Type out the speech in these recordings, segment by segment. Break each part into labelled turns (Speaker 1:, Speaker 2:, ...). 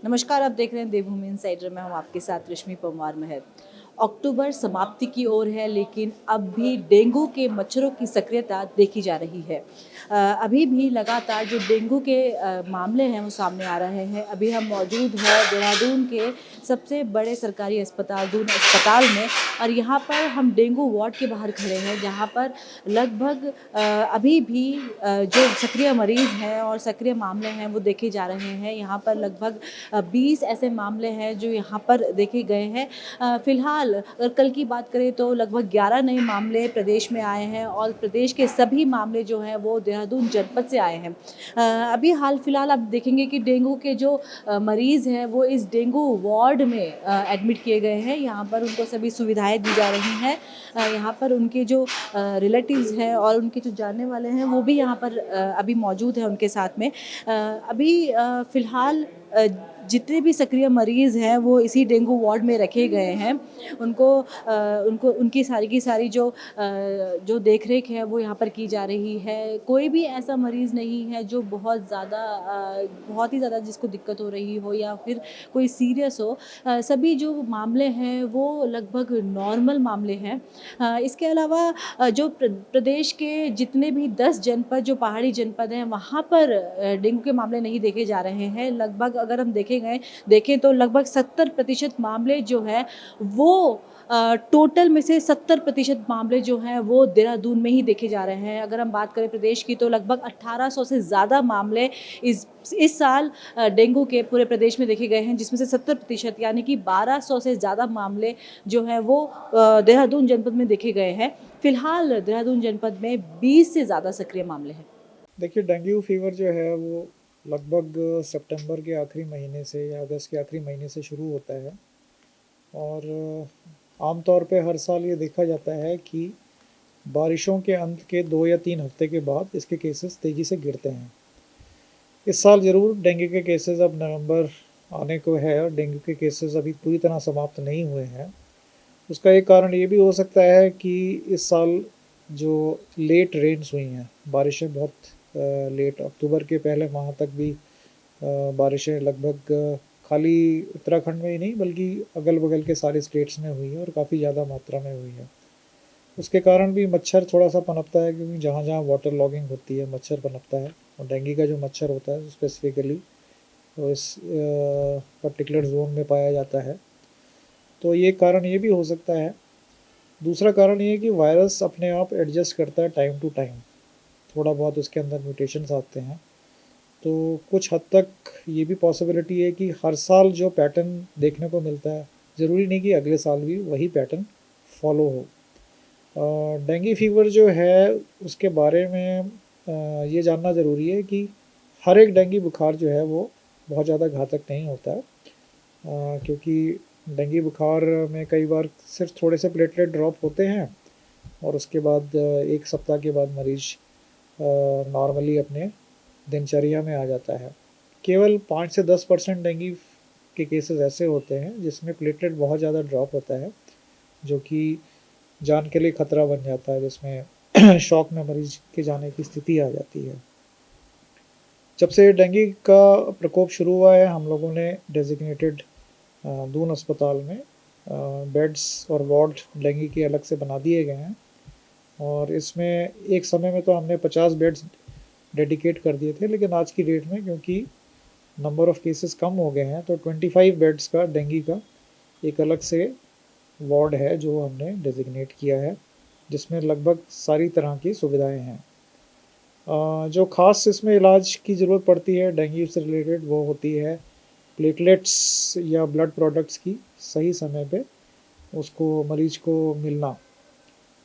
Speaker 1: नमस्कार, आप देख रहे हैं देवभूमि इनसाइडर में हूँ आपके साथ रश्मि पंवार महर। अक्टूबर समाप्ति की ओर है, लेकिन अब भी डेंगू के मच्छरों की सक्रियता देखी जा रही है। अभी भी लगातार जो डेंगू के मामले हैं वो सामने आ रहे हैं। अभी हम मौजूद हैं देहरादून के सबसे बड़े सरकारी अस्पताल दून अस्पताल में, और यहाँ पर हम डेंगू वार्ड के बाहर खड़े हैं, जहाँ पर लगभग अभी भी जो सक्रिय मरीज़ हैं और सक्रिय मामले हैं वो देखे जा रहे हैं। यहाँ पर लगभग 20 ऐसे मामले हैं जो यहाँ पर देखे गए हैं। फ़िलहाल अगर कल की बात करें तो लगभग 11 नए मामले प्रदेश में आए हैं, और प्रदेश के सभी मामले जो हैं वो देहरादून जनपद से आए हैं। अभी हाल फ़िलहाल आप देखेंगे कि डेंगू के जो मरीज़ हैं वो इस डेंगू वार्ड में एडमिट किए गए हैं। यहाँ पर उनको सभी सुविधाएँ दी जा रही हैं। यहाँ पर उनके जो रिलेटिव्स हैं और उनके जो जानने वाले हैं वो भी यहाँ पर अभी मौजूद हैं उनके साथ में। अभी फ़िलहाल जितने भी सक्रिय मरीज़ हैं वो इसी डेंगू वार्ड में रखे गए हैं। उनको उनकी सारी की सारी जो देख-रेख है वो यहाँ पर की जा रही है। कोई भी ऐसा मरीज़ नहीं है जो बहुत ही ज़्यादा जिसको दिक्कत हो रही हो या फिर कोई सीरियस हो। सभी जो मामले हैं वो लगभग नॉर्मल मामले हैं। इसके अलावा जो प्रदेश के जितने भी 10 जनपद जो पहाड़ी जनपद हैं वहाँ पर डेंगू के मामले नहीं देखे जा रहे हैं। लगभग अगर हम देखें तो लगभग 70% मामले जो हैं वो टोटल में से 70% मामले जो हैं वो देहरादून में ही देखे जा रहे हैं। अगर हम बात करें प्रदेश की तो लगभग 1800 से ज़्यादा मामले इस इस साल डेंगू के पूरे प्रदेश में देखे गए हैं, जिसमें से 70% यानी कि 1200 से ज़्यादा मामले जो हैं वो देहरादून जनपद में देखे गए हैं। फिलहाल देहरादून जनपद में 20 से ज़्यादा सक्रिय मामले हैं।
Speaker 2: देखिए, डेंगू फीवर जो है वो लगभग सितंबर के आखिरी महीने से या अगस्त के आखिरी महीने से शुरू होता है। और आम तौर पे हर साल ये देखा जाता है कि बारिशों के अंत के 2 या 3 हफ्ते के बाद इसके केसेस तेज़ी से गिरते हैं। इस साल ज़रूर डेंगू के केसेस अब नवंबर आने को है और डेंगू के केसेस अभी पूरी तरह समाप्त नहीं हुए हैं। उसका एक कारण ये भी हो सकता है कि इस साल जो लेट रेन्स हुई हैं, बारिशें बहुत लेट अक्टूबर के पहले माह तक भी बारिशें लगभग खाली उत्तराखंड में ही नहीं बल्कि अगल-बगल के सारे स्टेट्स में हुई हैं और काफ़ी ज़्यादा मात्रा में हुई हैं। उसके कारण भी मच्छर थोड़ा-सा पनपता है, क्योंकि जहाँ-जहाँ वाटर लॉगिंग होती है मच्छर पनपता है। और डेंगू का जो मच्छर होता है स्पेसिफिकली तो इस पर्टिकुलर ज़ोन में पाया जाता है। तो ये कारण ये भी हो सकता है। दूसरा कारण ये है कि वायरस अपने आप एडजस्ट करता है टाइम टू टाइम, थोड़ा बहुत उसके अंदर म्यूटेशंस आते हैं। तो कुछ हद तक ये भी पॉसिबिलिटी है कि हर साल जो पैटर्न देखने को मिलता है, ज़रूरी नहीं कि अगले साल भी वही पैटर्न फॉलो हो। डेंगू फीवर जो है उसके बारे में ये जानना ज़रूरी है कि हर एक डेंगू बुखार जो है वो बहुत ज़्यादा घातक नहीं होता है, क्योंकि डेंगू बुखार में कई बार सिर्फ थोड़े से प्लेटलेट ड्रॉप होते हैं और उसके बाद 1 सप्ताह के बाद मरीज़ नॉर्मली अपने दिनचर्या में आ जाता है। केवल 5 से 10% डेंगू के केसेस ऐसे होते हैं जिसमें प्लेटलेट बहुत ज़्यादा ड्रॉप होता है, जो कि जान के लिए खतरा बन जाता है, जिसमें शॉक में मरीज के जाने की स्थिति आ जाती है। जब से डेंगू का प्रकोप शुरू हुआ है, हम लोगों ने डेजिग्नेटेड दून अस्पताल में बेड्स और वार्ड डेंगू के अलग से बना दिए गए हैं। और इसमें एक समय में तो हमने 50 बेड्स डेडिकेट कर दिए थे, लेकिन आज की डेट में क्योंकि नंबर ऑफ़ केसेस कम हो गए हैं तो 25 बेड्स का डेंगू का एक अलग से वार्ड है जो हमने डेजिग्नेट किया है, जिसमें लगभग सारी तरह की सुविधाएं हैं। जो ख़ास इसमें इलाज की ज़रूरत पड़ती है डेंगू से रिलेटेड, वो होती है प्लेटलेट्स या ब्लड प्रोडक्ट्स की सही समय पे उसको मरीज़ को मिलना।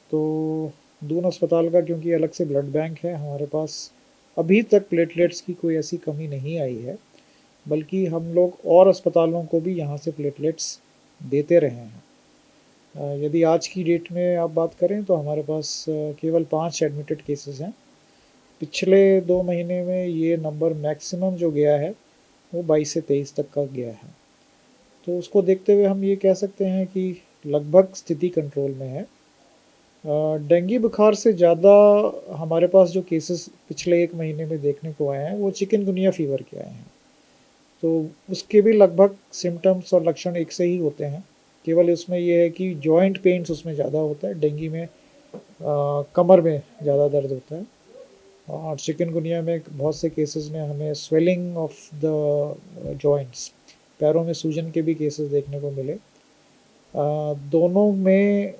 Speaker 2: तो दून अस्पताल का क्योंकि अलग से ब्लड बैंक है, हमारे पास अभी तक प्लेटलेट्स की कोई ऐसी कमी नहीं आई है, बल्कि हम लोग और अस्पतालों को भी यहाँ से प्लेटलेट्स देते रहे हैं। यदि आज की डेट में आप बात करें तो हमारे पास केवल 5 एडमिटेड केसेस हैं। पिछले 2 महीने में ये नंबर मैक्सिमम जो गया है वो 22 से 23 तक का गया है। तो उसको देखते हुए हम ये कह सकते हैं कि लगभग स्थिति कंट्रोल में है। डेंगू बुखार से ज़्यादा हमारे पास जो केसेस पिछले 1 महीने में देखने को आए हैं वो चिकनगुनिया फ़ीवर के आए हैं। तो उसके भी लगभग सिम्टम्स और लक्षण एक से ही होते हैं। केवल इसमें यह है कि जॉइंट पेन्स उसमें ज़्यादा होता है, डेंगू में कमर में ज़्यादा दर्द होता है, और चिकनगुनिया में बहुत से केसेस में हमें स्वेलिंग ऑफ द जॉइंट्स, पैरों में सूजन के भी केसेस देखने को मिले। दोनों में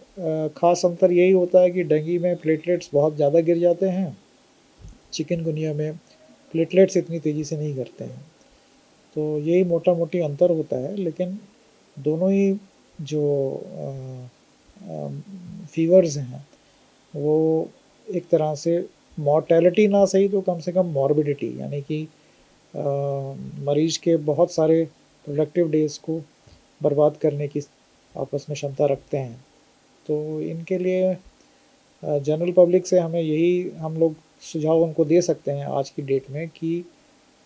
Speaker 2: ख़ास अंतर यही होता है कि डेंगू में प्लेटलेट्स बहुत ज़्यादा गिर जाते हैं, चिकनगुनिया में प्लेटलेट्स इतनी तेज़ी से नहीं गिरते हैं। तो यही मोटा मोटी अंतर होता है, लेकिन दोनों ही जो फीवर्स हैं वो एक तरह से मॉर्टेलिटी ना सही तो कम से कम मॉर्बिडिटी, यानी कि मरीज के बहुत सारे प्रोडक्टिव डेज़ को बर्बाद करने की आपस में क्षमता रखते हैं। तो इनके लिए जनरल पब्लिक से हमें यही हम लोग सुझाव उनको दे सकते हैं आज की डेट में कि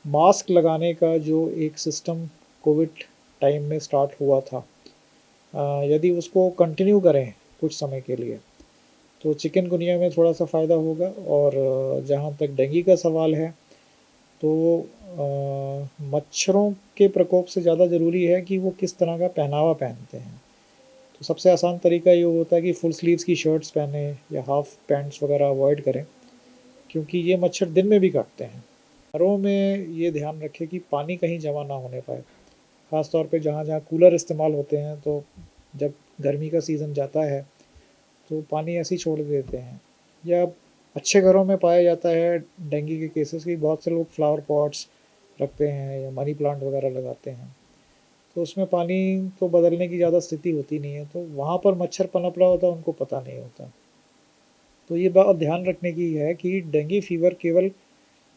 Speaker 2: मास्क लगाने का जो एक सिस्टम कोविड टाइम में स्टार्ट हुआ था, यदि उसको कंटिन्यू करें कुछ समय के लिए तो चिकनगुनिया में थोड़ा सा फ़ायदा होगा। और जहाँ तक डेंगू का सवाल है तो मच्छरों के प्रकोप से ज़्यादा ज़रूरी है कि वो किस तरह का पहनावा पहनते हैं। तो सबसे आसान तरीका ये होता है कि फुल स्लीव्स की शर्ट्स पहने या हाफ पैंट्स वगैरह अवॉइड करें, क्योंकि ये मच्छर दिन में भी काटते हैं। घरों में ये ध्यान रखें कि पानी कहीं जमा ना होने पाए, ख़ास तौर पे जहाँ जहाँ कूलर इस्तेमाल होते हैं, तो जब गर्मी का सीज़न जाता है तो पानी ऐसे ही छोड़ देते हैं। या अच्छे घरों में पाया जाता है डेंगू के केसेस की बहुत से लोग फ्लावर पॉट्स रखते हैं या मनी प्लांट वगैरह लगाते हैं, तो उसमें पानी तो बदलने की ज़्यादा स्थिति होती नहीं है, तो वहाँ पर मच्छर पनप रहा होता है, उनको पता नहीं होता। तो ये बात ध्यान रखने की है कि डेंगू फीवर केवल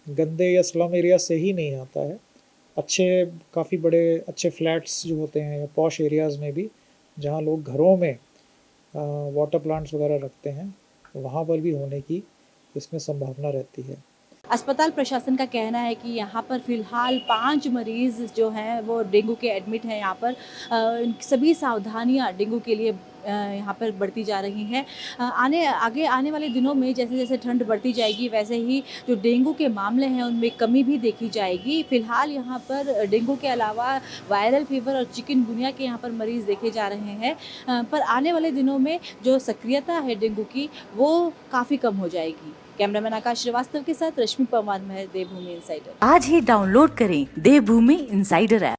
Speaker 2: गंदे या स्लम एरिया से ही नहीं आता है, अच्छे काफ़ी बड़े अच्छे फ्लैट्स जो होते हैं या पॉश एरियाज़ में भी, जहाँ लोग घरों में वाटर प्लांट्स वगैरह रखते हैं, वहाँ पर भी होने की इसमें संभावना रहती है।
Speaker 1: अस्पताल प्रशासन का कहना है कि यहाँ पर फ़िलहाल 5 मरीज़ जो हैं वो डेंगू के एडमिट हैं यहाँ पर। सभी सावधानियाँ डेंगू के लिए यहाँ पर बढ़ती जा रही हैं। आगे आने वाले दिनों में जैसे-जैसे ठंड बढ़ती जाएगी वैसे ही जो डेंगू के मामले हैं उनमें कमी भी देखी जाएगी। फ़िलहाल यहाँ पर डेंगू के अलावा वायरल फ़ीवर और चिकनगुनिया के यहाँ पर मरीज़ देखे जा रहे हैं। पर आने वाले दिनों में जो सक्रियता है डेंगू की वो काफ़ी कम हो जाएगी। कैमरामैन आकाश श्रीवास्तव के साथ रश्मि परमार, देवभूमि इनसाइडर।
Speaker 3: आज ही डाउनलोड करें देवभूमि इनसाइडर ऐप।